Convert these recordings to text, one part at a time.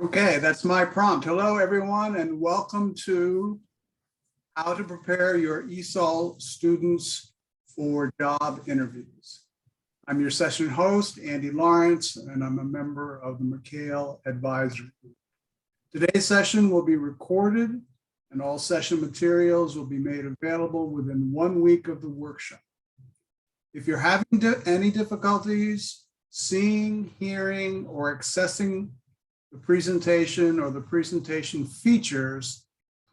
Okay, that's my prompt. Hello, everyone, and welcome to How to Prepare Your ESL Students for Job Interviews. I'm your session host, Andy Lawrence, and I'm a member of the MCAEL Advisory Group. Today's session will be recorded, and all session materials will be made available within 1 week of the workshop. If you're having any difficulties seeing, hearing, or accessing the presentation or the presentation features,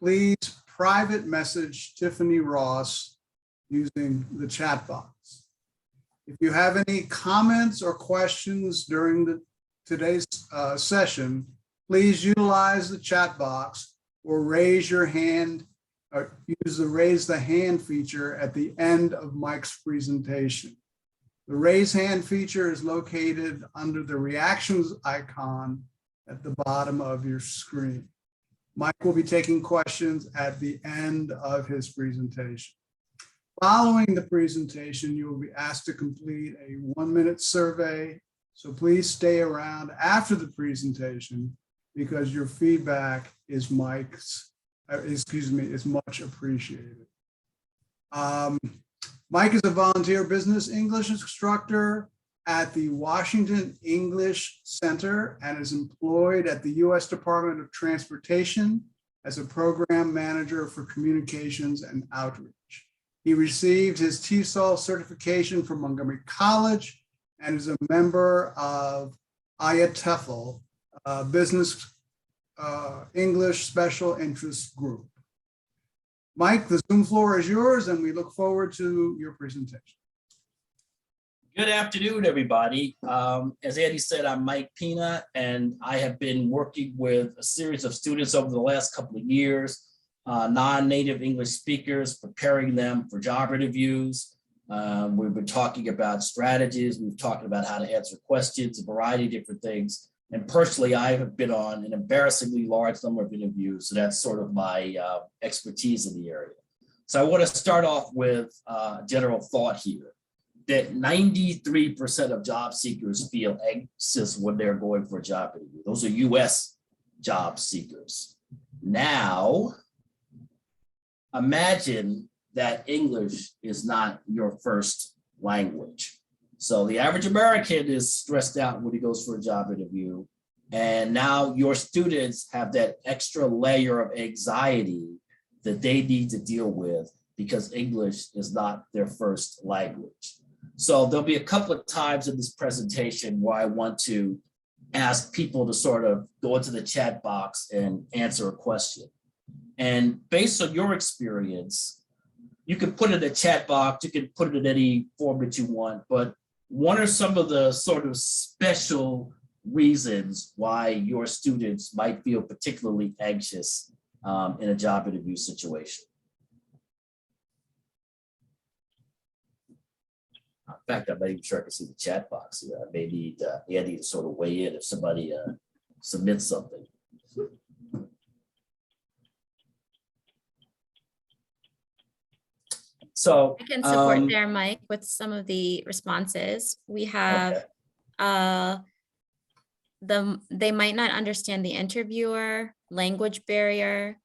please private message Tiffany Ross using the chat box. If you have any comments or questions during today's session, please utilize the chat box or raise your hand, or use the raise the hand feature at the end of Mike's presentation. The raise hand feature is located under the reactions icon at the bottom of your screen. Mike will be taking questions at the end of his presentation. Following the presentation, you will be asked to complete a 1-minute survey. So please stay around after the presentation because your feedback is is much appreciated. Mike is a volunteer business English instructor at the Washington English Center and is employed at the U.S. Department of Transportation as a program manager for communications and outreach. He received his TESOL certification from Montgomery College and is a member of IATEFL, Business English Special Interest Group. Mike, the Zoom floor is yours, and we look forward to your presentation. Good afternoon, everybody. As Andy said, I'm Mike Pina, and I have been working with a series of students over the last couple of years, non-native English speakers, preparing them for job interviews. We've been talking about strategies. We've talked about how to answer questions, a variety of different things. And personally, I have been on an embarrassingly large number of interviews, so that's sort of my expertise in the area. So I want to start off with a general thought here, that 93% of job seekers feel anxious when they're going for a job interview. Those are US job seekers. Now, imagine that English is not your first language. So the average American is stressed out when he goes for a job interview. And now your students have that extra layer of anxiety that they need to deal with because English is not their first language. So there'll be a couple of times in this presentation where I want to ask people to sort of go into the chat box and answer a question. And based on your experience, you can put it in the chat box, you can put it in any form that you want, but what are some of the sort of special reasons why your students might feel particularly anxious in a job interview situation? In fact, I'm not even sure I can see the chat box here. I may need Andy to sort of weigh in if somebody submits something. So I can support there, Mike, with some of the responses. We have they might not understand the interviewer, language barrier,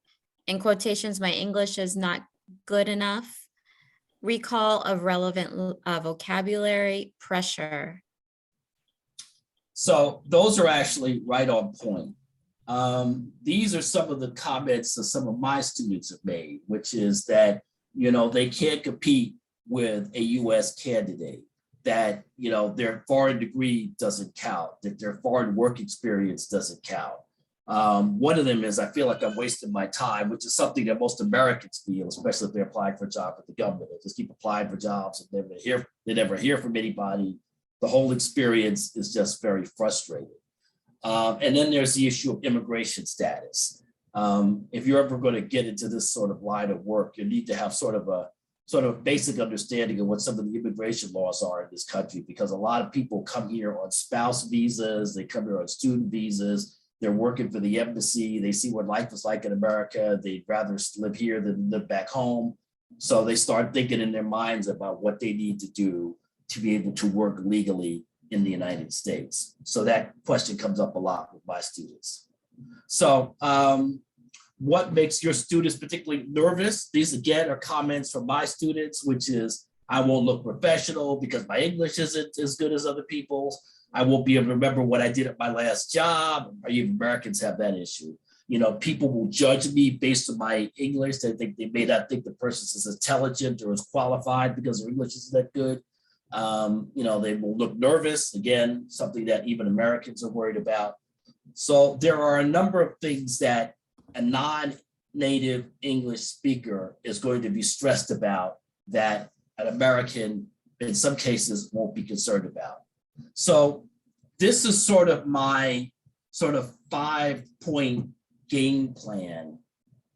in quotations, my English is not good enough, recall of relevant vocabulary, pressure. So those are actually right on point. These are some of the comments that some of my students have made, which is that, you know, they can't compete with a US candidate, that, you know, their foreign degree doesn't count, that their foreign work experience doesn't count. One of them is, I feel like I'm wasting my time, which is something that most Americans feel, especially if they're applying for a job with the government. They just keep applying for jobs and they never hear from anybody. The whole experience is just very frustrating. And then there's the issue of immigration status. If you're ever going to get into this sort of line of work, you need to have sort of a basic understanding of what some of the immigration laws are in this country, because a lot of people come here on spouse visas, they come here on student visas, they're working for the embassy, they see what life is like in America, they'd rather live here than live back home. So they start thinking in their minds about what they need to do to be able to work legally in the United States. So that question comes up a lot with my students. So what makes your students particularly nervous? These again are comments from my students, which is, I won't look professional because my English isn't as good as other people's. I won't be able to remember what I did at my last job. Or even Americans have that issue. You know, people will judge me based on my English. They may not think the person is intelligent or as qualified because their English isn't that good. You know, they will look nervous. Again, something that even Americans are worried about. So there are a number of things that a non-native English speaker is going to be stressed about that an American, in some cases, won't be concerned about. So this is sort of my 5-point game plan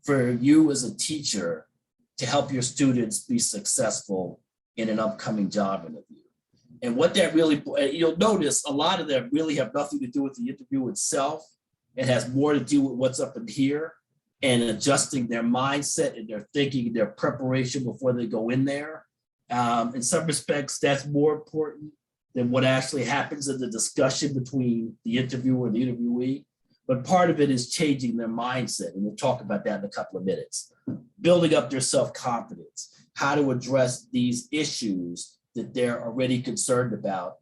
for you as a teacher to help your students be successful in an upcoming job interview. And what that really, you'll notice a lot of them really have nothing to do with the interview itself. It has more to do with what's up in here and adjusting their mindset and their thinking and their preparation before they go in there. In some respects, that's more important than what actually happens in the discussion between the interviewer and the interviewee. But part of it is changing their mindset. And we'll talk about that in a couple of minutes. Building up their self-confidence, how to address these issues that they're already concerned about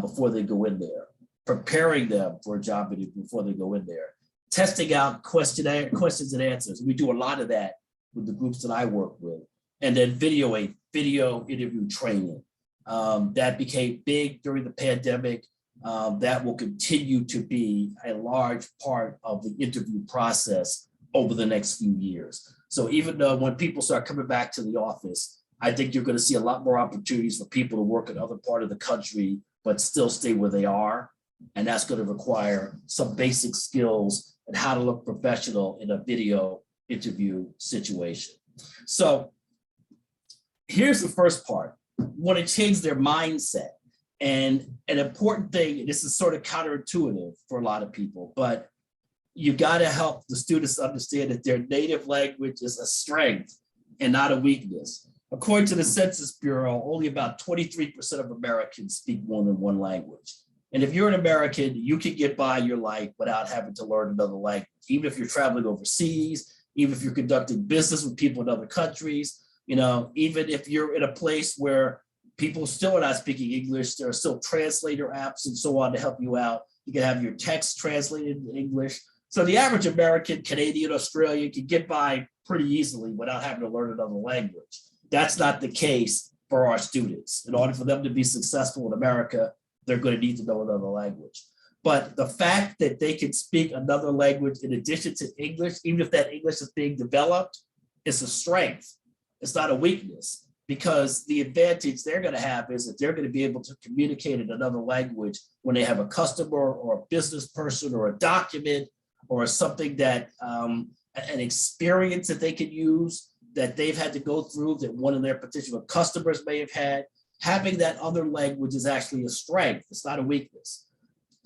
before they go in there. Preparing them for a job interview before they go in there. Testing out questions and answers. We do a lot of that with the groups that I work with. And then video interview training. That became big during the pandemic. That will continue to be a large part of the interview process over the next few years. So even though when people start coming back to the office, I think you're going to see a lot more opportunities for people to work in other part of the country, but still stay where they are. And that's going to require some basic skills and how to look professional in a video interview situation. So here's the first part. Want to change their mindset. And an important thing, and this is sort of counterintuitive for a lot of people, but you got to help the students understand that their native language is a strength and not a weakness. According to the Census Bureau, only about 23% of Americans speak more than one language. And if you're an American, you can get by your life without having to learn another language, even if you're traveling overseas, even if you're conducting business with people in other countries, you know, even if you're in a place where people still are not speaking English, there are still translator apps and so on to help you out. You can have your text translated in English. So the average American, Canadian, Australian can get by pretty easily without having to learn another language. That's not the case for our students. In order for them to be successful in America, they're going to need to know another language. But the fact that they can speak another language in addition to English, even if that English is being developed, is a strength. It's not a weakness, because the advantage they're going to have is that they're going to be able to communicate in another language when they have a customer or a business person or a document or something that an experience that they can use that they've had to go through that one of their particular customers may have had. Having that other language is actually a strength. It's not a weakness.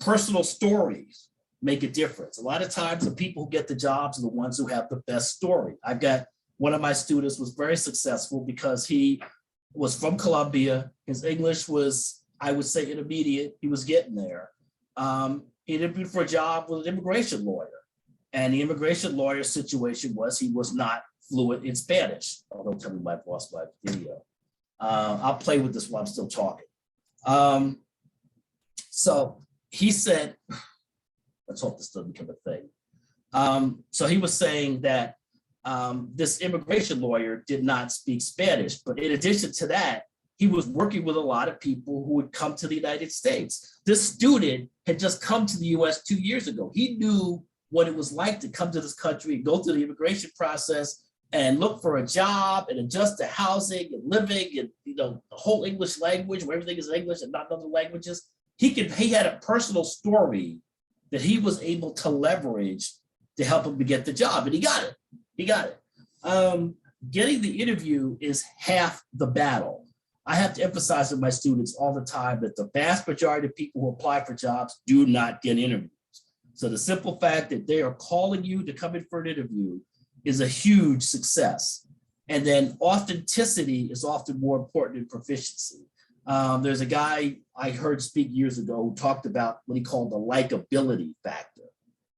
Personal stories make a difference. A lot of times the people who get the jobs are the ones who have the best story. I've got one of my students was very successful because he was from Colombia. His English was, I would say, intermediate. He was getting there. He interviewed for a job with an immigration lawyer. And the immigration lawyer situation was he was not fluent in Spanish. Oh, don't tell me my boss my video. I'll play with this while I'm still talking. So he said, let's hope this doesn't become a thing. So he was saying that this immigration lawyer did not speak Spanish, but in addition to that, he was working with a lot of people who would come to the United States. This student had just come to the US 2 years ago. He knew what it was like to come to this country and go through the immigration process and look for a job and adjust to housing and living and, you know, the whole English language where everything is English and not other languages. He had a personal story that he was able to leverage to help him to get the job, and he got it. He got it. Getting the interview is half the battle. I have to emphasize with my students all the time that the vast majority of people who apply for jobs do not get interviews. So the simple fact that they are calling you to come in for an interview is a huge success. And then authenticity is often more important than proficiency. There's a guy I heard speak years ago who talked about what he called the likability factor.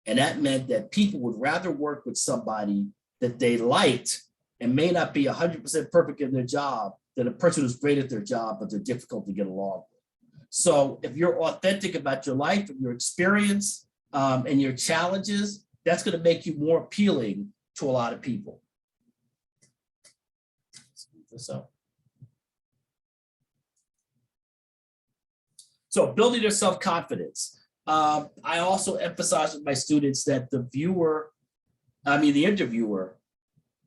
And that meant that people would rather work with somebody that they liked and may not be 100% perfect in their job than a person who's great at their job, but they're difficult to get along with. So if you're authentic about your life and your experience and your challenges, that's going to make you more appealing to a lot of people. So building their self-confidence. I also emphasize with my students that the interviewer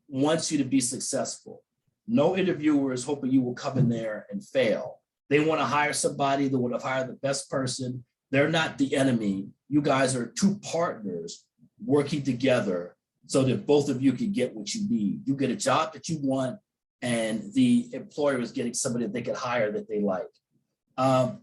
wants you to be successful. No interviewer is hoping you will come in there and fail. They want to hire somebody, they want to hire the best person. They're not the enemy. You guys are two partners working together so that both of you can get what you need. You get a job that you want, and the employer is getting somebody that they can hire that they like.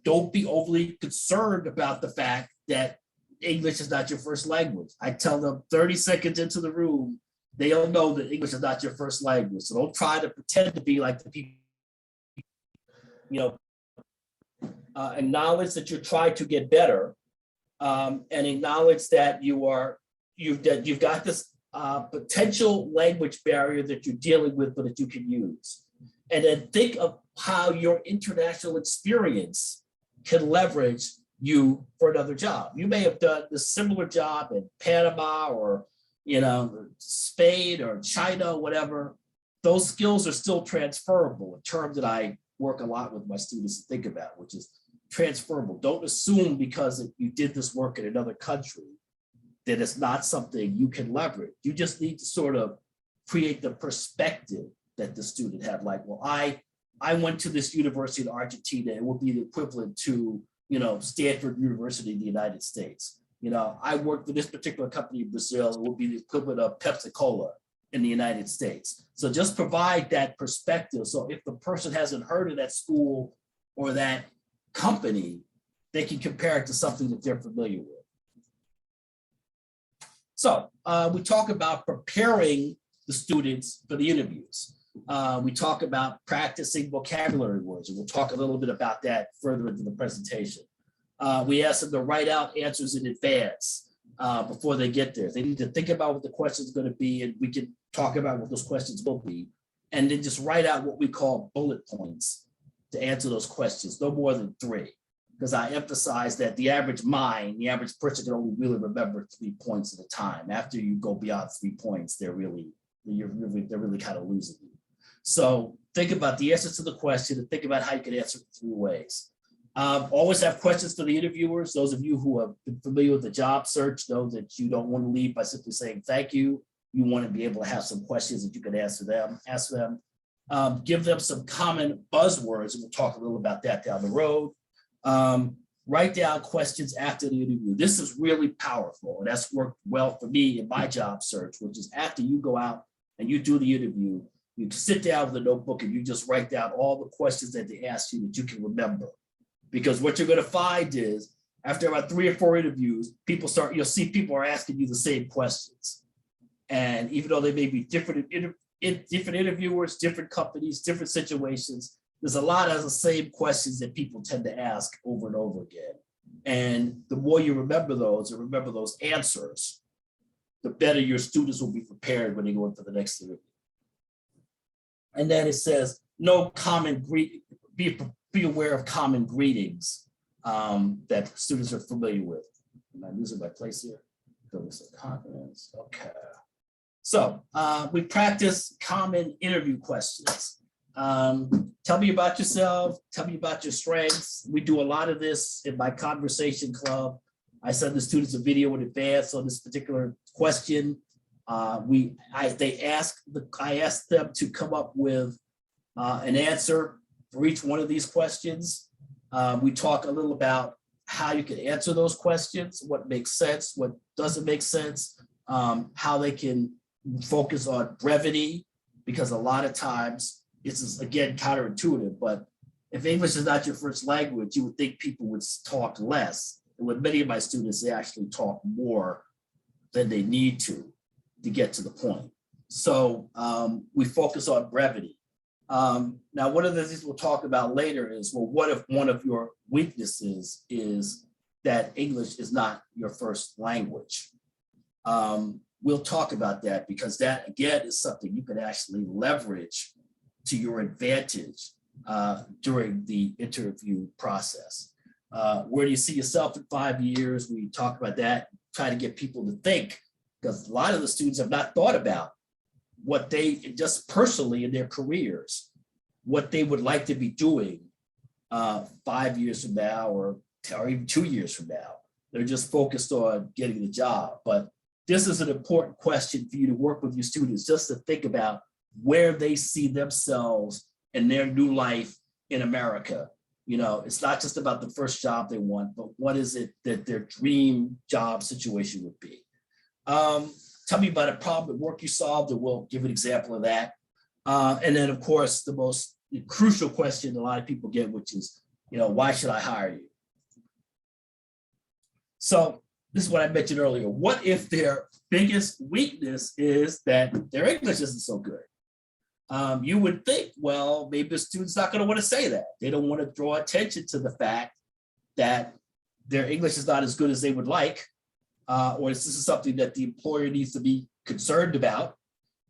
Don't be overly concerned about the fact that English is not your first language. I tell them 30 seconds into the room, they'll know that English is not your first language. So don't try to pretend to be like the people, acknowledge that you're trying to get better, and acknowledge that you've got this potential language barrier that you're dealing with, but that you can use. And then think of how your international experience can leverage you for another job. You may have done this similar job in Panama or Spain or China, whatever. Those skills are still transferable, a term that I work a lot with my students to think about, which is transferable. Don't assume because you did this work in another country that it's not something you can leverage. You just need to sort of create the perspective that the student had. Like, well, I went to this university in Argentina. It would be the equivalent to, Stanford University in the United States. I worked for this particular company in Brazil. It would be the equivalent of Pepsi-Cola in the United States. So just provide that perspective. So if the person hasn't heard of that school or that company, they can compare it to something that they're familiar with. So we talk about preparing the students for the interviews. We talk about practicing vocabulary words, and we'll talk a little bit about that further into the presentation. We ask them to write out answers in advance before they get there. They need to think about what the question is going to be, and we can talk about what those questions will be, and then just write out what we call bullet points to answer those questions, no more than 3. Because I emphasize that the average person can only really remember 3 points at a time. After you go beyond 3 points, they're really kind of losing you. So think about the answers to the question and think about how you can answer it 3 ways. Always have questions for the interviewers. Those of you who have been familiar with the job search know that you don't want to leave by simply saying thank you. You want to be able to have some questions that you can ask them. Give them some common buzzwords, and we'll talk a little about that down the road. Write down questions after the interview. This is really powerful, and that's worked well for me in my job search, which is after you go out and you do the interview, you sit down with a notebook and you just write down all the questions that they asked you that you can remember. Because what you're going to find is after about 3 or 4 interviews, you'll see people are asking you the same questions. And even though they may be different interviewers, different companies, different situations, there's a lot of the same questions that people tend to ask over and over again. And the more you remember those and remember those answers, the better your students will be prepared when they go in for the next interview. And then it says, be aware of common greetings that students are familiar with. Am I losing my place here? Building some confidence. Okay. So we practice common interview questions. Tell me about yourself. Tell me about your strengths. We do a lot of this in my conversation club. I send the students a video in advance on this particular question. I ask them to come up with an answer for each one of these questions. We talk a little about how you can answer those questions, what makes sense, what doesn't make sense, how they can focus on brevity, because a lot of times, this is again counterintuitive, but if English is not your first language, you would think people would talk less. And with many of my students, they actually talk more than they need to get to the point. So we focus on brevity. Now, one of the things we'll talk about later is, well, what if one of your weaknesses is that English is not your first language? We'll talk about that because that, again, is something you can actually leverage to your advantage during the interview process. Where do you see yourself in 5 years? We talk about that, try to get people to think, because a lot of the students have not thought about what they, just personally in their careers, what they would like to be doing 5 years from now or even 2 years from now. They're just focused on getting the job. But this is an important question for you to work with your students, just to think about where they see themselves in their new life in America. You know, it's not just about the first job they want, but what is it that their dream job situation would be? Tell me about a problem at work you solved, and we'll give an example of that. And then, of course, the most crucial question a lot of people get, which is, you know, why should I hire you? So this is what I mentioned earlier. What if their biggest weakness is that their English isn't so good? You would think, well, maybe the student's not going to want to say that. They don't want to draw attention to the fact that their English is not as good as they would like, or this is something that the employer needs to be concerned about.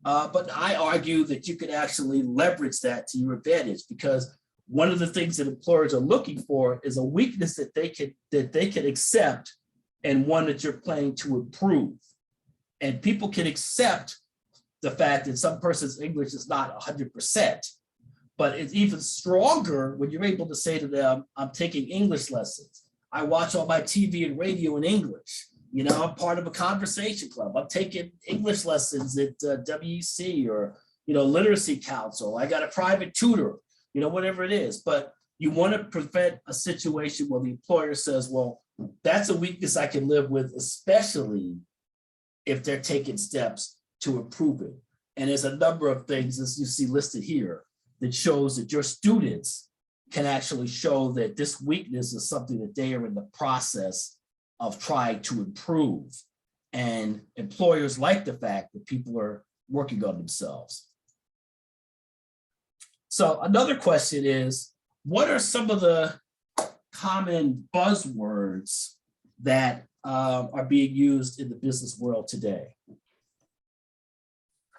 But I argue that you could actually leverage that to your advantage, because one of the things that employers are looking for is a weakness that they can accept, and one that you're planning to improve. And people can accept the fact that some person's English is not 100%, but it's even stronger when you're able to say to them, I'm taking English lessons. I watch all my TV and radio in English. You know, I'm part of a conversation club. I'm taking English lessons at WEC or, you know, Literacy Council. I got a private tutor, you know, whatever it is. But you want to prevent a situation where the employer says, well, that's a weakness I can live with, especially if they're taking steps to improve it. And there's a number of things, as you see listed here, that shows that your students can actually show that this weakness is something that they are in the process of trying to improve. And employers like the fact that people are working on themselves. So another question is, what are some of the common buzzwords that are being used in the business world today?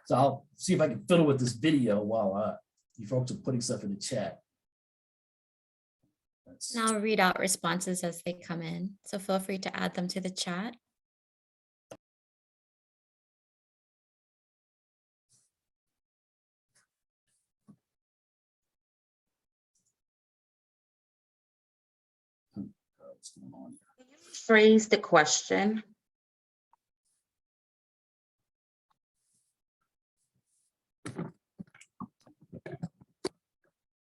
So I'll see if I can fiddle with this video while you folks are putting stuff in the chat. And I'll read out responses as they come in, so feel free to add them to the chat. What's going on here? Phrase the question.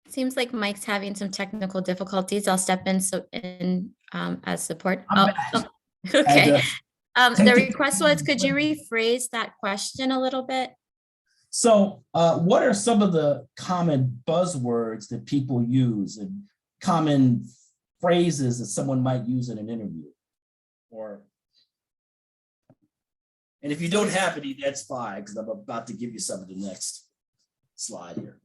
Seems like Mike's having some technical difficulties. I'll step in as support. I'm Oh, back. okay. And, The request was, could you rephrase that question a little bit? So what are some of the common buzzwords that people use and common phrases that someone might use in an interview? And if you don't have any, that's fine, because I'm about to give you some of the next slide here.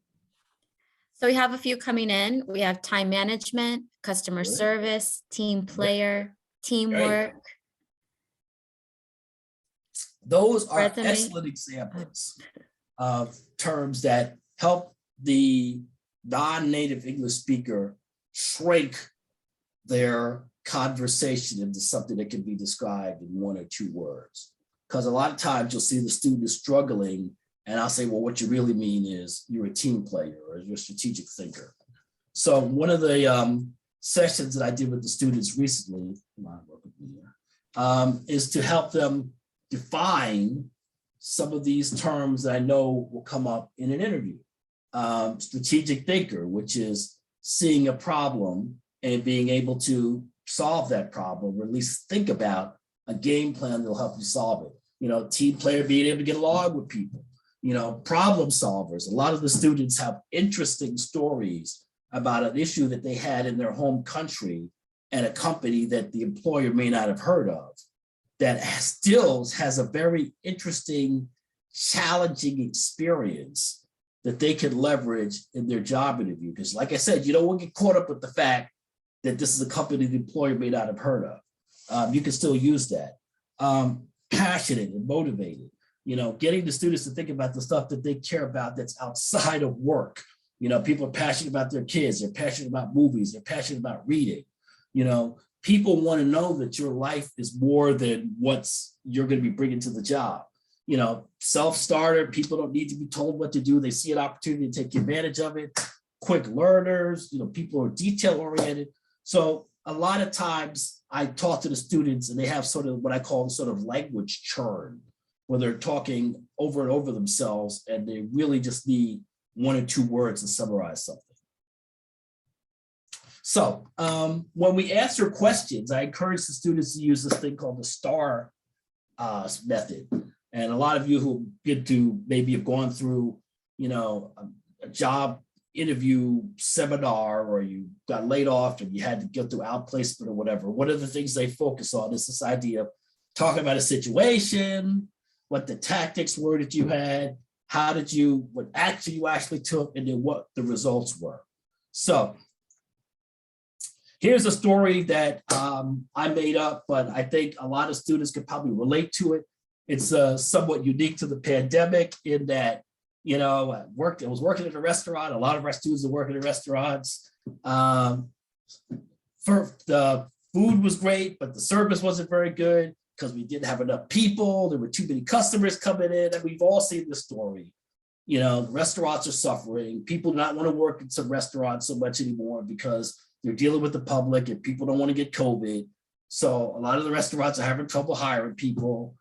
So we have a few coming in. We have time management, customer Good. service, team player, teamwork. Those are Resume. excellent examples of terms that help the non-native English speaker shrink their conversation into something that can be described in 1 or 2 words. Because a lot of times you'll see the student is struggling, and I'll say, well, what you really mean is you're a team player or you're a strategic thinker. So one of the sessions that I did with the students recently, is to help them define some of these terms that I know will come up in an interview. Strategic thinker, which is seeing a problem and being able to solve that problem, or at least think about a game plan that'll help you solve it. You know, team player, being able to get along with people. You know, problem solvers. A lot of the students have interesting stories about an issue that they had in their home country at a company that the employer may not have heard of, that still has a very interesting, challenging experience that they can leverage in their job interview. Because like I said, you don't want to get caught up with the fact that this is a company the employer may not have heard of. You can still use that. passionate and motivated. Getting the students to think about the stuff that they care about that's outside of work. People are passionate about their kids, they're passionate about movies, they're passionate about reading. People want to know that your life is more than what's you're going to be bringing to the job. Self-starter, people don't need to be told what to do. They see an opportunity to take advantage of it. Quick learners, people are detail oriented. So a lot of times I talk to the students and they have sort of what I call sort of language churn, where they're talking over and over themselves and they really just need 1 or 2 words to summarize something. So when we answer questions, I encourage the students to use this thing called the STAR method. And a lot of you who get to maybe have gone through, a job interview seminar, or you got laid off and you had to go through outplacement or whatever, one of the things they focus on is this idea of talking about a situation, what the tactics were that you had, what action you actually took, and then what the results were. So here's a story that I made up, but I think a lot of students could probably relate to it. It's somewhat unique to the pandemic in that, I was working at a restaurant. A lot of our students are working at restaurants. The food was great, but the service wasn't very good because we didn't have enough people. There were too many customers coming in, and we've all seen this story. Restaurants are suffering. People do not want to work in some restaurants so much anymore because they're dealing with the public and people don't want to get COVID. So a lot of the restaurants are having trouble hiring people.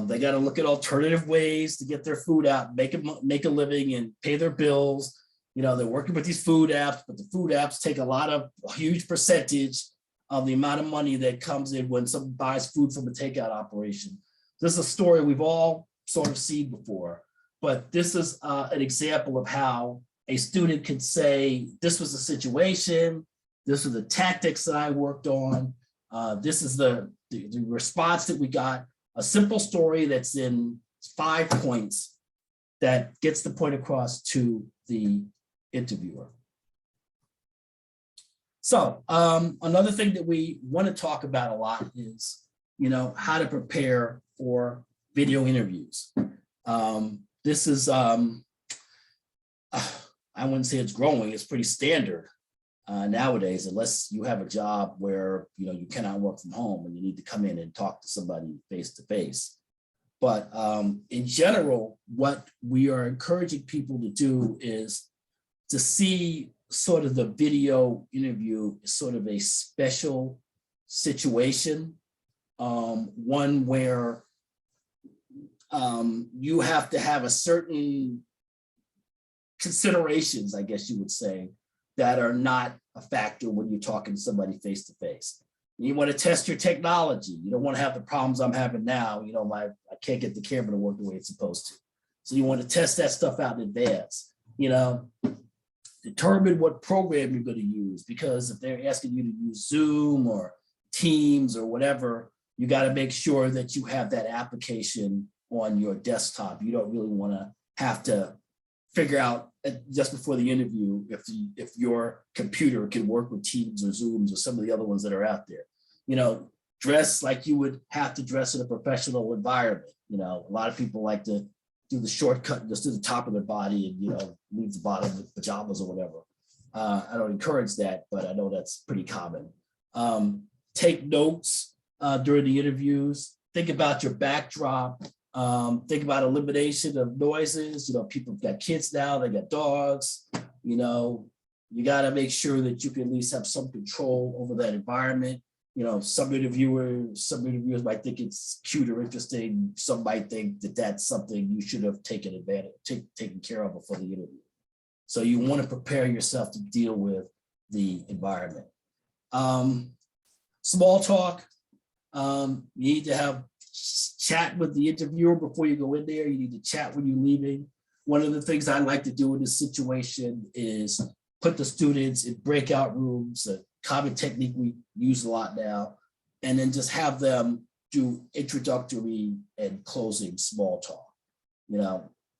They got to look at alternative ways to get their food out, make a living and pay their bills. They're working with these food apps, but the food apps take a huge percentage of the amount of money that comes in when someone buys food from a takeout operation. This is a story we've all sort of seen before, but this is an example of how a student could say, this was the situation, this was the tactics that I worked on, this is the response that we got. A simple story that's in 5 points that gets the point across to the interviewer. So another thing that we want to talk about a lot is, how to prepare for video interviews. This is, I wouldn't say it's growing, it's pretty standard nowadays, unless you have a job where you cannot work from home and you need to come in and talk to somebody face to face. But in general, what we are encouraging people to do is to see sort of the video interview as sort of a special situation, one where you have to have a certain considerations, I guess you would say, that are not a factor when you're talking to somebody face to face. You want to test your technology. You don't want to have the problems I'm having now. I can't get the camera to work the way it's supposed to. So you want to test that stuff out in advance. Determine what program you're going to use, because if they're asking you to use Zoom or Teams or whatever, you got to make sure that you have that application on your desktop. You don't really want to have to figure out just before the interview if your computer can work with Teams or Zooms or some of the other ones that are out there. Dress like you would have to dress in a professional environment. A lot of people like to do the shortcut just to the top of their body and leave the bottom with pajamas or whatever. I don't encourage that, but I know that's pretty common. Take notes during the interviews. Think about your backdrop. Think about elimination of noises. People have got kids now, they got dogs. You got to make sure that you can at least have some control over that environment. Some interviewers might think it's cute or interesting. Some might think that that's something you should have taken care of before the interview. So you want to prepare yourself to deal with the environment. Small talk. You need to have chat with the interviewer before you go in there. You need to chat when you're leaving. One of the things I like to do in this situation is put the students in breakout rooms, a common technique we use a lot now, and then just have them do introductory and closing small talk.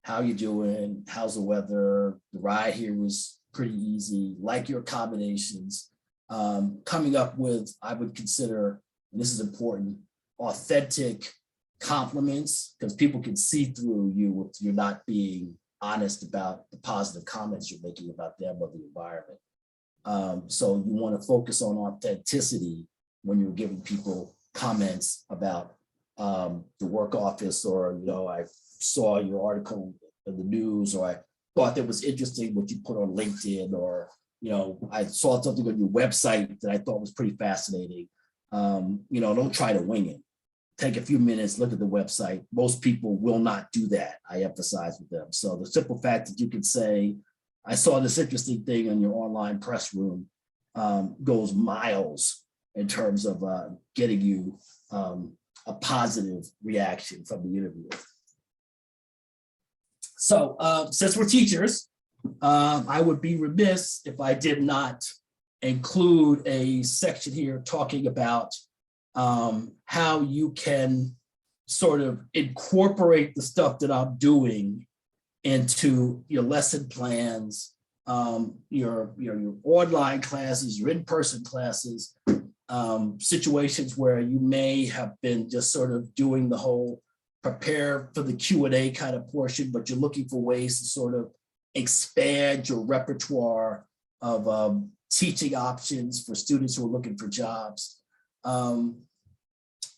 How you doing? How's the weather? The ride here was pretty easy. Like your accommodations. Coming up with, I would consider, and this is important, authentic compliments, because people can see through you if you're not being honest about the positive comments you're making about them or the environment. So you want to focus on authenticity when you're giving people comments about the work office, or, I saw your article in the news, or I thought that was interesting what you put on LinkedIn, or, I saw something on your website that I thought was pretty fascinating. Don't try to wing it. Take a few minutes, look at the website. Most people will not do that, I emphasize with them. So the simple fact that you can say, I saw this interesting thing in your online press room, goes miles in terms of getting you a positive reaction from the interviewer. So since we're teachers, I would be remiss if I did not include a section here talking about how you can sort of incorporate the stuff that I'm doing into your lesson plans, your online classes, your in-person classes, situations where you may have been just sort of doing the whole prepare for the Q&A kind of portion, but you're looking for ways to sort of expand your repertoire of teaching options for students who are looking for jobs.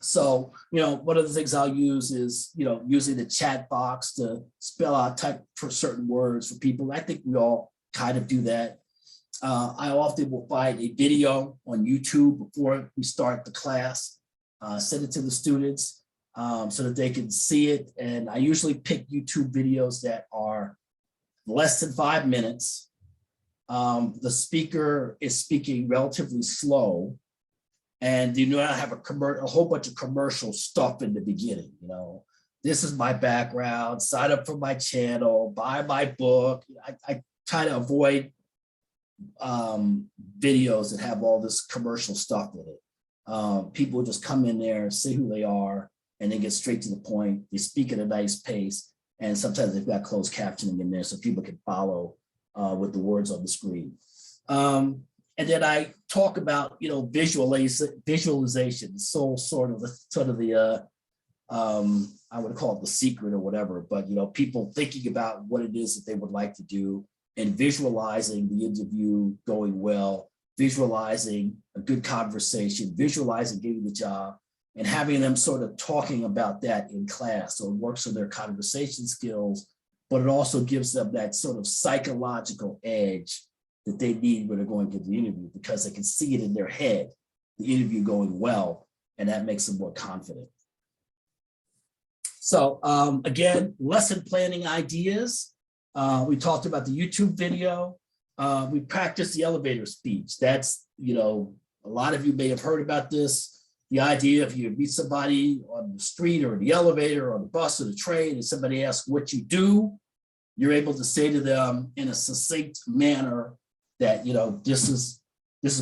So, one of the things I'll use is, using the chat box to spell out type for certain words for people. I think we all kind of do that. I often will find a video on YouTube before we start the class, send it to the students so that they can see it. And I usually pick YouTube videos that are less than 5 minutes. The speaker is speaking relatively slow, and you do not have a whole bunch of commercial stuff in the beginning. This is my background, sign up for my channel, buy my book. I try to avoid videos that have all this commercial stuff in it. People just come in there, say who they are, and then get straight to the point. They speak at a nice pace, and sometimes they've got closed captioning in there so people can follow with the words on the screen. And then I talk about, visualization. So sort of the I would call it the secret or whatever, but people thinking about what it is that they would like to do and visualizing the interview going well, visualizing a good conversation, visualizing getting the job, and having them sort of talking about that in class. So it works on their conversation skills, but it also gives them that sort of psychological edge that they need when they're going to the interview, because they can see it in their head, the interview going well, and that makes them more confident. So again, lesson planning ideas. We talked about the YouTube video. We practiced the elevator speech. That's, a lot of you may have heard about this. The idea if you meet somebody on the street or in the elevator or on the bus or the train and somebody asks what you do, you're able to say to them in a succinct manner that, this is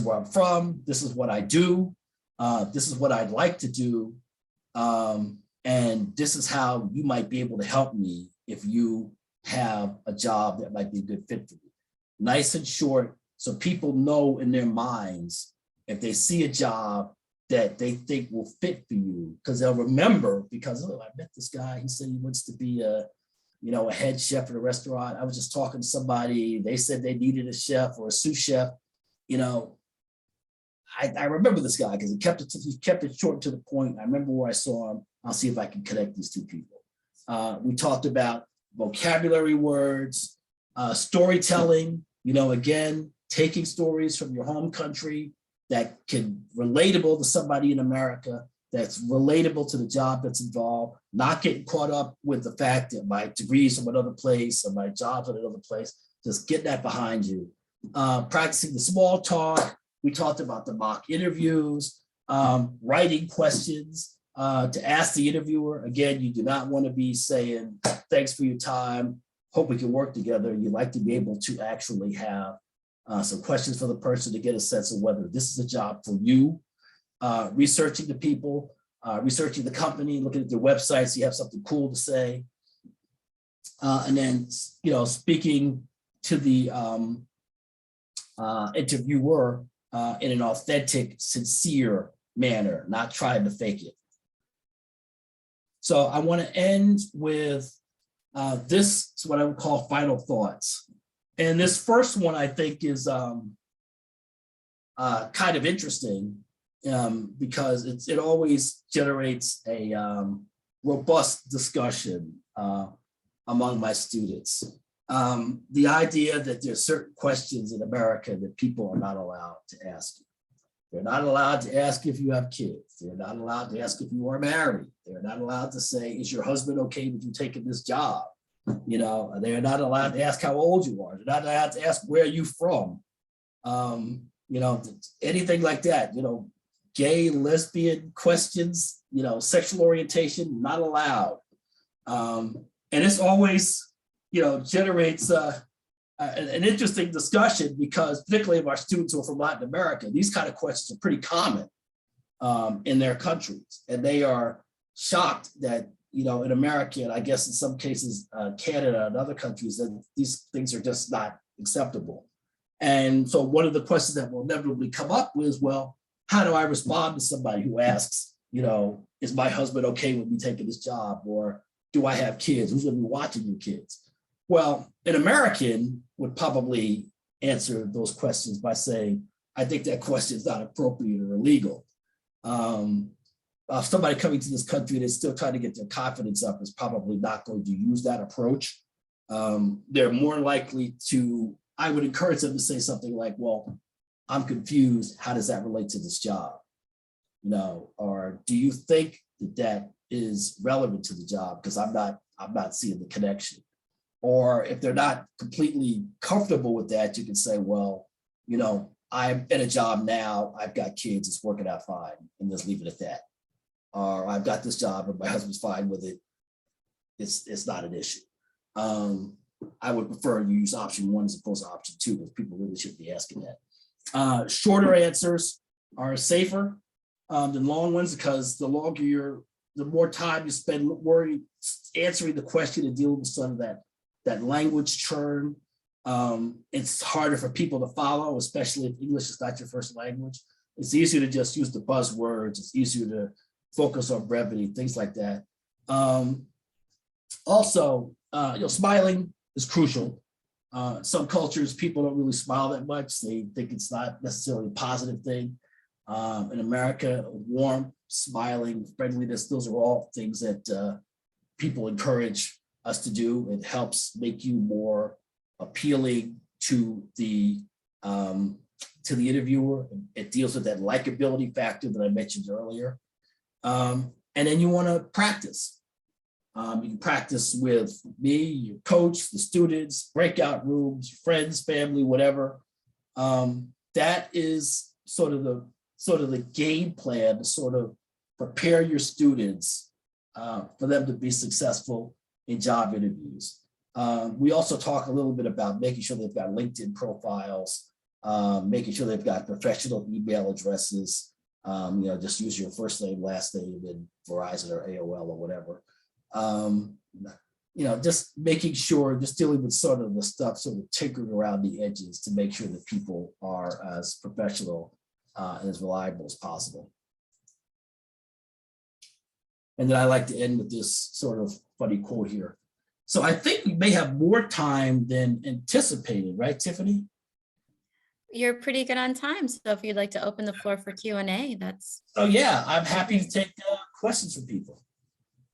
where I'm from, this is what I do, this is what I'd like to do, and this is how you might be able to help me if you have a job that might be a good fit for you. Nice and short, so people know in their minds if they see a job that they think will fit for you, because they'll remember, because, oh, I met this guy, he said he wants to be a head chef at a restaurant. I was just talking to somebody, they said they needed a chef or a sous chef. I remember this guy because he kept it short and to the point. I remember where I saw him. I'll see if I can connect these two people. We talked about vocabulary words, storytelling, again, taking stories from your home country that can relatable to somebody in America, that's relatable to the job that's involved, not getting caught up with the fact that my degrees from another place or my job's in another place, just get that behind you. Practicing the small talk. We talked about the mock interviews, writing questions to ask the interviewer. Again, you do not want to be saying, thanks for your time, hope we can work together. You like to be able to actually have some questions for the person to get a sense of whether this is a job for you. Researching the people, researching the company, looking at their websites, you have something cool to say. And then, speaking to the interviewer in an authentic, sincere manner, not trying to fake it. So I want to end with this is what I would call final thoughts. And this first one I think is kind of interesting because it always generates a robust discussion among my students. The idea that there's certain questions in America that people are not allowed to ask you. They're not allowed to ask if you have kids. They're not allowed to ask if you are married. They're not allowed to say, is your husband okay with you taking this job? You know, they're not allowed to ask how old you are. They're not allowed to ask where you from. You know, anything like that, you know, gay, lesbian questions, you know, sexual orientation, not allowed. And it's always, you know, generates an interesting discussion because particularly of our students who are from Latin America, these kind of questions are pretty common in their countries. And they are shocked that, you know, in America, and I guess in some cases, Canada and other countries, that these things are just not acceptable. And so one of the questions that will inevitably come up is, well, how do I respond to somebody who asks, you know, is my husband okay with me taking this job? Or do I have kids? Who's going to be watching your kids? Well, an American would probably answer those questions by saying, I think that question is not appropriate or illegal. Somebody coming to this country that's still trying to get their confidence up is probably not going to use that approach. They're more likely to, I would encourage them to say something like, well, I'm confused. How does that relate to this job? You know, or do you think that that is relevant to the job? Because I'm not seeing the connection. Or if they're not completely comfortable with that, you can say, well, you know, I'm in a job now, I've got kids, it's working out fine, and just leave it at that. Or I've got this job and my husband's fine with it, it's not an issue. I would prefer you use option one as opposed to option two, because people really shouldn't be asking that. Shorter answers are safer than long ones, because the more time you spend worrying, answering the question and dealing with some of that language churn, it's harder for people to follow, especially if English is not your first language. It's easier to just use the buzzwords. It's easier to focus on brevity, things like that. Also, you know, smiling is crucial. Some cultures, people don't really smile that much. They think it's not necessarily a positive thing. In America, warmth, smiling, friendliness, those are all things that people encourage us to do. It helps make you more appealing to the interviewer. It deals with that likability factor that I mentioned earlier. And then you want to practice. You can practice with me, your coach, the students, breakout rooms, friends, family, whatever. That is sort of the game plan to sort of prepare your students for them to be successful in job interviews. We also talk a little bit about making sure they've got LinkedIn profiles, making sure they've got professional email addresses. You know, just use your first name, last name, and Verizon or AOL or whatever. You know, just making sure, just dealing with sort of the stuff, sort of tinkering around the edges to make sure that people are as professional and as reliable as possible. And then I like to end with this sort of funny quote here. So I think we may have more time than anticipated, right, Tiffany? You're pretty good on time. So if you'd like to open the floor for Q&A, that's. So yeah, I'm happy to take questions from people.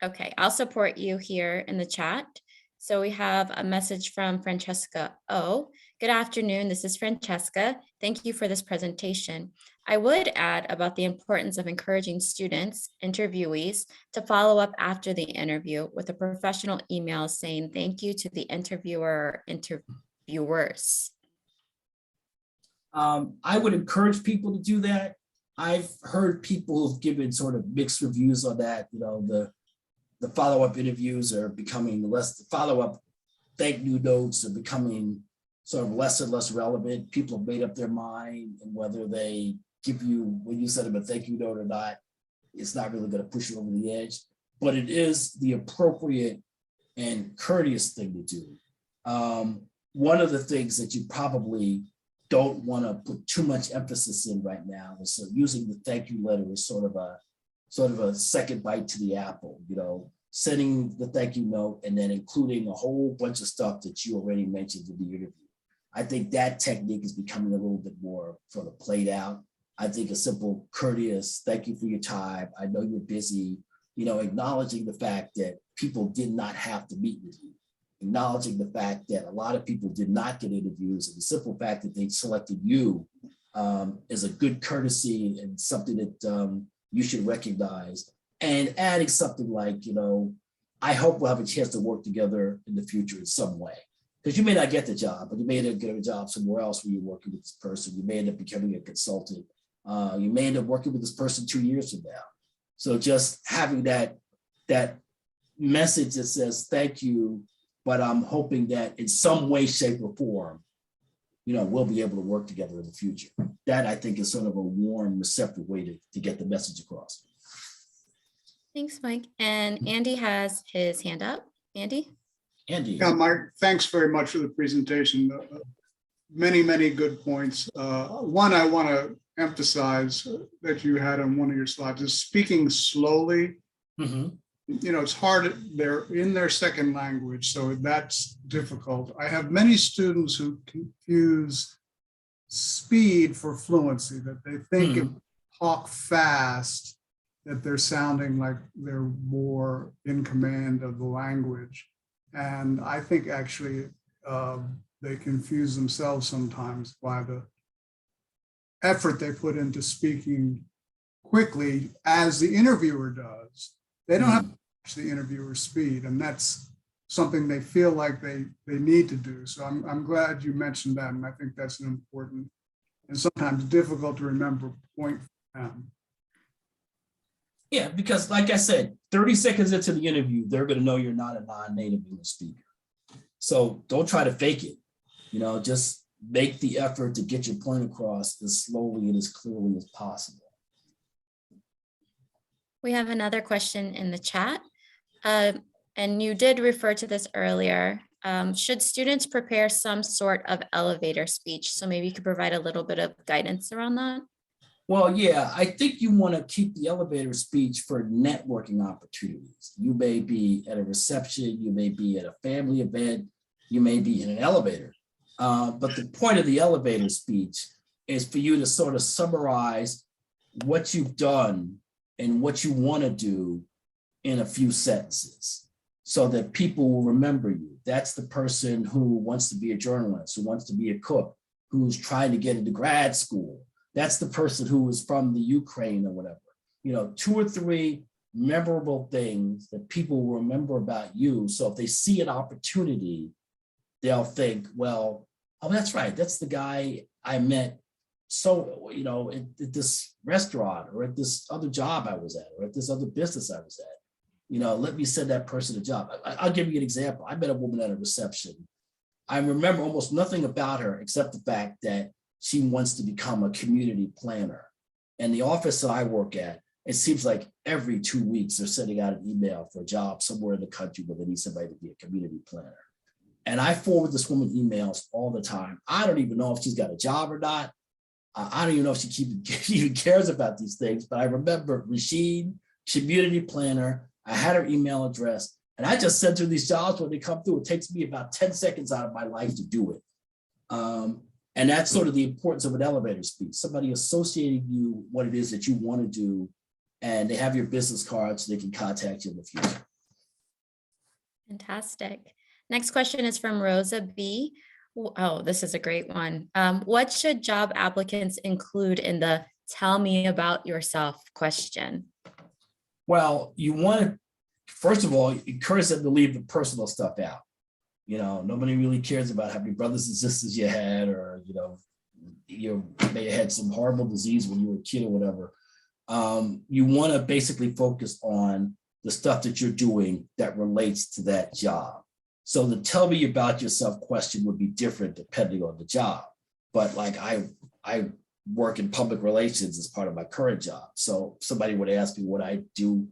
Okay, I'll support you here in the chat. So we have a message from Francesca O. Good afternoon, this is Francesca. Thank you for this presentation. I would add about the importance of encouraging students, interviewees, to follow up after the interview with a professional email saying thank you to the interviewer or interviewers. I would encourage people to do that. I've heard people who've given sort of mixed reviews on that. You know, the follow-up interviews are becoming less, the follow-up thank you notes are becoming sort of less and less relevant. People have made up their mind, and whether they give you, when you send them a thank you note or not, it's not really going to push you over the edge, but it is the appropriate and courteous thing to do. One of the things that you probably don't want to put too much emphasis in right now is using the thank you letter as sort of a second bite to the apple. You know, sending the thank you note, and then including a whole bunch of stuff that you already mentioned in the interview. I think that technique is becoming a little bit more sort of played out. I think a simple, courteous, thank you for your time. I know you're busy, acknowledging the fact that people did not have to meet with you, acknowledging the fact that a lot of people did not get interviews, and the simple fact that they selected you is a good courtesy and something that you should recognize, and adding something like, I hope we'll have a chance to work together in the future in some way. Because you may not get the job, but you may end up getting a job somewhere else where you're working with this person. You may end up becoming a consultant. You may end up working with this person 2 years from now. So just having that message that says, thank you, but I'm hoping that in some way, shape, or form, we'll be able to work together in the future. That, I think, is sort of a warm, receptive way to get the message across. Thanks, Mike. And Andy has his hand up. Andy? Andy. Yeah, Mike, thanks very much for the presentation. Many, many good points. One I want to emphasize that you had on one of your slides is speaking slowly. Mm-hmm. It's hard. They're in their second language, so that's difficult. I have many students who confuse speed for fluency, that they think if they talk fast, that they're sounding like they're more in command of the language. And I think actually they confuse themselves sometimes by the effort they put into speaking quickly, as the interviewer does. They don't have to watch the interviewer's speed, and that's something they feel like they need to do. So I'm glad you mentioned that, and I think that's an important and sometimes difficult to remember point for them. Yeah, because like I said, 30 seconds into the interview, they're going to know you're not a non-native English speaker. So don't try to fake it. Just make the effort to get your point across as slowly and as clearly as possible. We have another question in the chat. And you did refer to this earlier. Should students prepare some sort of elevator speech? So maybe you could provide a little bit of guidance around that. Well, yeah, I think you want to keep the elevator speech for networking opportunities. You may be at a reception, you may be at a family event, you may be in an elevator. But the point of the elevator speech is for you to sort of summarize what you've done and what you want to do in a few sentences so that people will remember you. That's the person who wants to be a journalist, who wants to be a cook, who's trying to get into grad school. That's the person who is from the Ukraine or whatever. 2 or 3 memorable things that people will remember about you. So if they see an opportunity, they'll think, well, oh, that's right. That's the guy I met. So, at this restaurant, or at this other job I was at, or at this other business I was at, let me send that person a job. I'll give you an example. I met a woman at a reception. I remember almost nothing about her except the fact that she wants to become a community planner. And the office that I work at, it seems like every 2 weeks they're sending out an email for a job somewhere in the country where they need somebody to be a community planner. And I forward this woman emails all the time. I don't even know if she's got a job or not. I don't even know if she even cares about these things, but I remember Rashid, community planner. I had her email address, and I just sent her these jobs when they come through. It takes me about 10 seconds out of my life to do it. And that's sort of the importance of an elevator speech, somebody associating you what it is that you want to do, and they have your business card so they can contact you in the future. Fantastic. Next question is from Rosa B. Oh, this is a great one. What should job applicants include in the tell me about yourself question? Well, you want to, first of all, encourage them to leave the personal stuff out. Nobody really cares about how many brothers and sisters you had, or, you may have had some horrible disease when you were a kid or whatever. You want to basically focus on the stuff that you're doing that relates to that job. So the tell me about yourself question would be different depending on the job. But like I work in public relations as part of my current job. So if somebody would ask me what I do,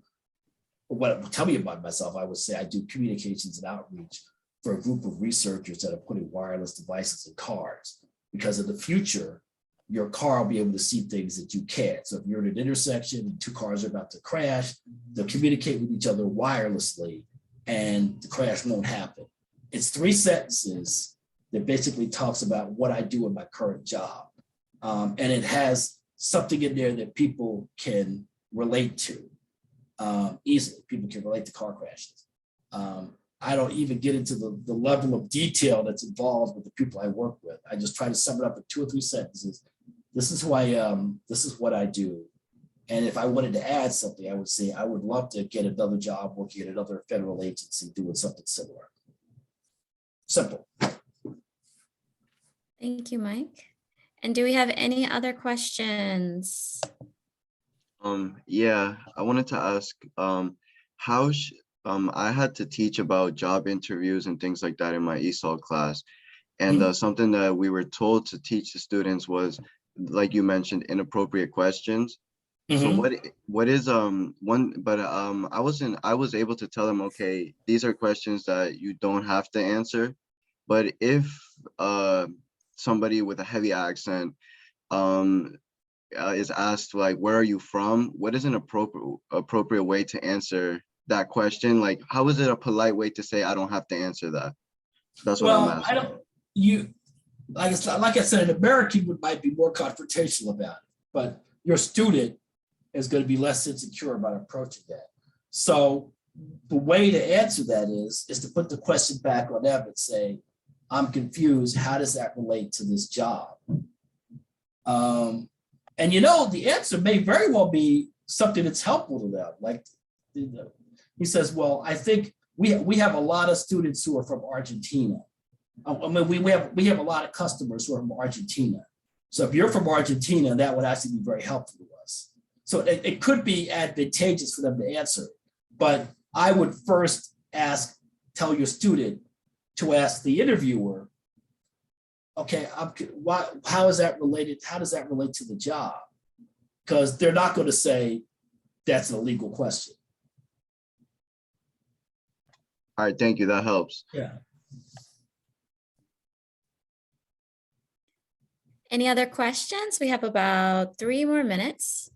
tell me about myself, I would say I do communications and outreach for a group of researchers that are putting wireless devices in cars. Because in the future, your car will be able to see things that you can't. So if you're at an intersection and two cars are about to crash, they'll communicate with each other wirelessly and the crash won't happen. It's 3 sentences that basically talks about what I do in my current job. And it has something in there that people can relate to easily. People can relate to car crashes. I don't even get into the level of detail that's involved with the people I work with. I just try to sum it up in 2 or 3 sentences. This is who I am. This is what I do. And if I wanted to add something, I would say I would love to get another job working at another federal agency doing something similar. Simple. Thank you, Mike. And do we have any other questions? Yeah, I wanted to ask, I had to teach about job interviews and things like that in my ESL class. And something that we were told to teach the students was, like you mentioned, inappropriate questions. So what is one, but I was able to tell them, okay, these are questions that you don't have to answer. But if somebody with a heavy accent is asked, like, where are you from? What is an appropriate way to answer that question? Like, how is it a polite way to say I don't have to answer that? That's what I'm asking. Like I said, an American might be more confrontational about it, but your student is going to be less insecure about approaching that. So the way to answer that is to put the question back on them and say, I'm confused. How does that relate to this job? And the answer may very well be something that's helpful to them. Like he says, well, I think we have a lot of students who are from Argentina. I mean, we have a lot of customers who are from Argentina. So if you're from Argentina, that would actually be very helpful to us. So it could be advantageous for them to answer. But I would first tell your student to ask the interviewer, okay, how is that related? How does that relate to the job? Because they're not going to say that's an illegal question. All right, thank you. That helps. Yeah. Any other questions? We have about 3 more minutes.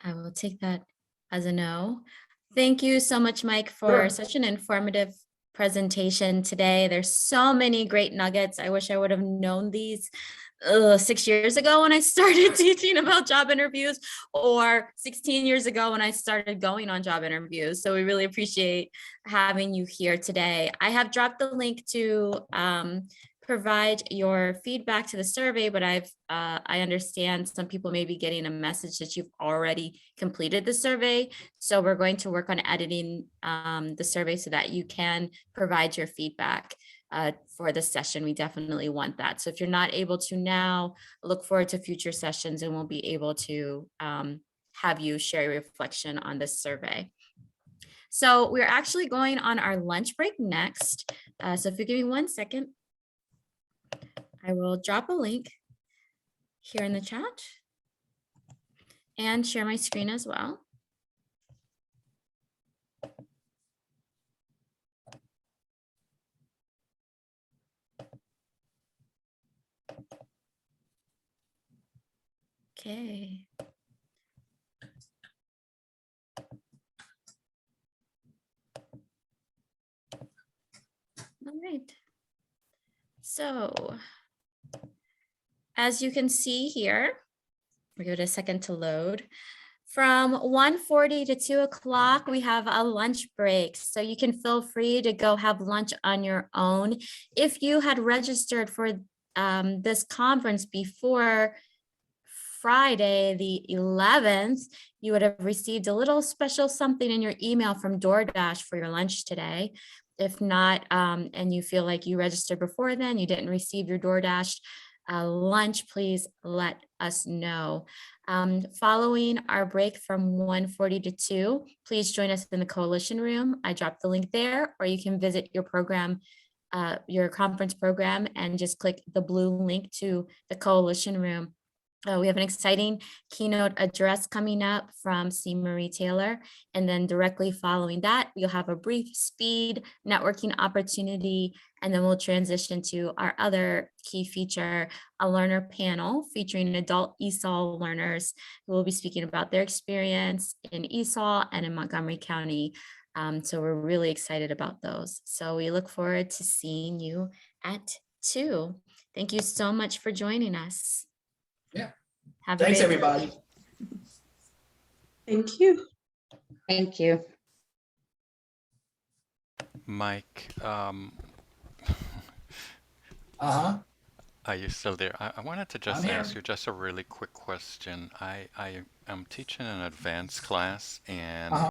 I will take that as a no. Thank you so much, Mike, for such an informative presentation today. There's so many great nuggets. I wish I would have known these 6 years ago when I started teaching about job interviews, or 16 years ago when I started going on job interviews. So we really appreciate having you here today. I have dropped the link to provide your feedback to the survey, but I understand some people may be getting a message that you've already completed the survey. So we're going to work on editing the survey so that you can provide your feedback for the session. We definitely want that. So if you're not able to now, look forward to future sessions and we'll be able to have you share your reflection on this survey. So we're actually going on our lunch break next. So if you give me 1 second, I will drop a link here in the chat and share my screen as well. Okay. All right. So as you can see here, we'll give it a second to load. From 1:40 to 2 o'clock, we have a lunch break. So you can feel free to go have lunch on your own. If you had registered for this conference before Friday, the 11th, you would have received a little special something in your email from DoorDash for your lunch today. If not, and you feel like you registered before then, you didn't receive your DoorDash lunch, please let us know. Following our break from 1:40 to 2, please join us in the coalition room. I dropped the link there, or you can visit your program, your conference program, and just click the blue link to the coalition room. We have an exciting keynote address coming up from C. Marie Taylor. And then directly following that, you'll have a brief speed networking opportunity. And then we'll transition to our other key feature, a learner panel featuring adult ESOL learners who will be speaking about their experience in ESOL and in Montgomery County. So we're really excited about those. So we look forward to seeing you at 2. Thank you so much for joining us. Yeah. Have a Thanks, great day. everybody. Thank you. Thank you. Mike, Uh-huh. are you still there? I wanted to I'm just here. ask you just a really quick question. I am teaching an advanced class, and